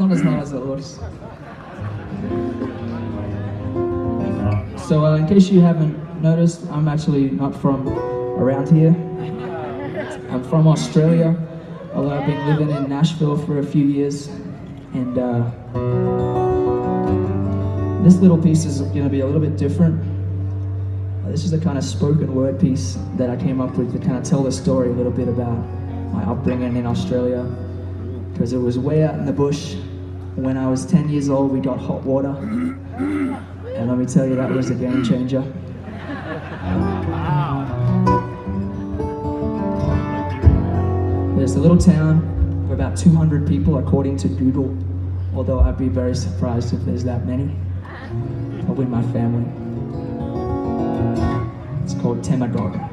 not as hard as it looks. So in case you haven't noticed, I'm actually not from around here. I'm from Australia, although I've been living in Nashville for a few years. And this little piece is going to be a little bit different. This is a kind of spoken word piece that I came up with to kind of tell the story a little bit about my upbringing in Australia. Because it was way out in the bush. When I was 10 years old, we got hot water. And let me tell you, that was a game changer. There's a little town of about 200 people according to Google, although I'd be very surprised if there's that many. Probably my family. It's called Temagog.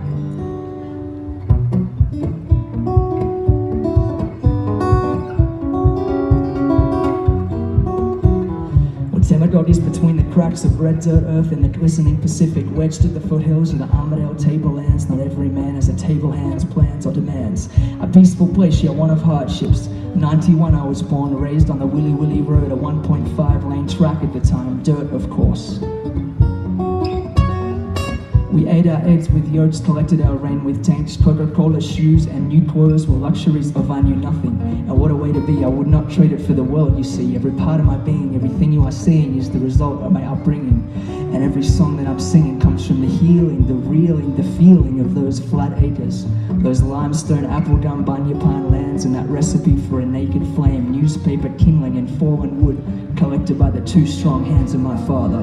Temagog is between the cracks of red dirt earth and the glistening Pacific, wedged at the foothills of the Armadale tablelands. Not every man has a table hands, plans or demands. A peaceful place, yet one of hardships. 91 I was born, raised on the Willy Willy Road, a 1.5 lane track at the time, dirt of course. We ate our eggs with yolks, collected our rain with tanks. Coca-Cola shoes and new clothes were luxuries of I knew nothing. And what a way to be, I would not trade it for the world, you see. Every part of my being, everything you are seeing is the result of my upbringing. And every song that I'm singing comes from the healing, the reeling, the feeling of those flat acres. Those limestone, apple gum, bunya pine lands, and that recipe for a naked flame. Newspaper kindling and fallen wood, collected by the two strong hands of my father.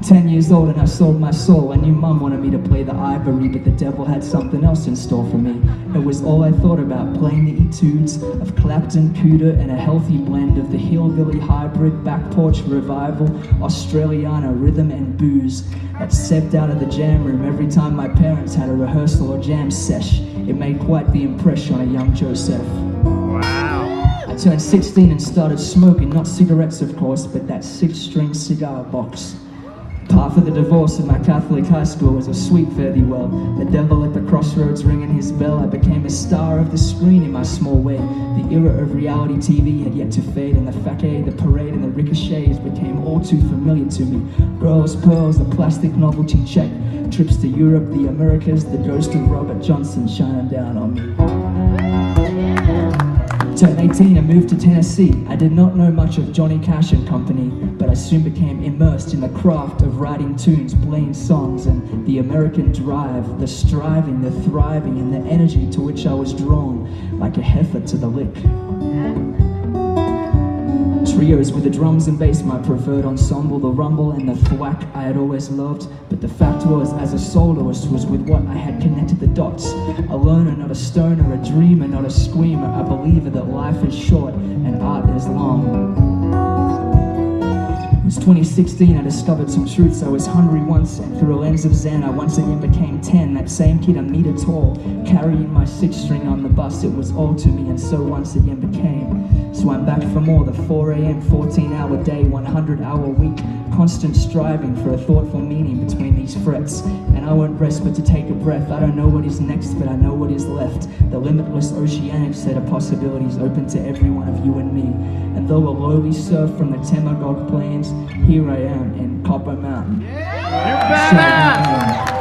10 years old and I sold my soul. I knew Mum wanted me to play the ivory, but the devil had something else in store for me. It was all I thought about, playing the etudes of Clapton, Cooter, and a healthy blend of the hillbilly hybrid, back porch revival, Australiana rhythm and booze that seeped out of the jam room every time my parents had a rehearsal or jam sesh. It made quite the impression on a young Joseph. Wow. I turned 16 and started smoking, not cigarettes of course, but that 6-string cigar box. Half of the divorce in my Catholic high school was a sweet fare thee well. The devil at the crossroads ringing his bell. I became a star of the screen in my small way. The era of reality TV had yet to fade, and the facade, the parade, and the ricochets became all too familiar to me. Girls, pearls, the plastic novelty check. Trips to Europe, the Americas, the ghost of Robert Johnson shining down on me. Turned 18 and moved to Tennessee. I did not know much of Johnny Cash and company, but I soon became immersed in the craft of writing tunes, playing songs, and the American drive, the striving, the thriving, and the energy to which I was drawn like a heifer to the lick. Trios with the drums and bass, my preferred ensemble, the rumble and the thwack I had always loved, but the fact was, as a soloist, was with what I had connected the dots. A loner, not a stoner, a dreamer, not a screamer, a believer that life is short and art is long. It was 2016, I discovered some truths. I was hungry once, and through a lens of Zen, I once again became 10, that same kid a meter tall, carrying my 6-string on the bus. It was all to me, and so once again became. So I'm back for more, the 4 a.m., 14-hour day, 100-hour week, constant striving for a thoughtful meaning between these frets. And I won't rest but to take a breath. I don't know what is next, but I know what is left. The limitless oceanic set of possibilities open to every one of you and me. And though a lowly surf from the Temagog plains, here I am in Copper Mountain. You better!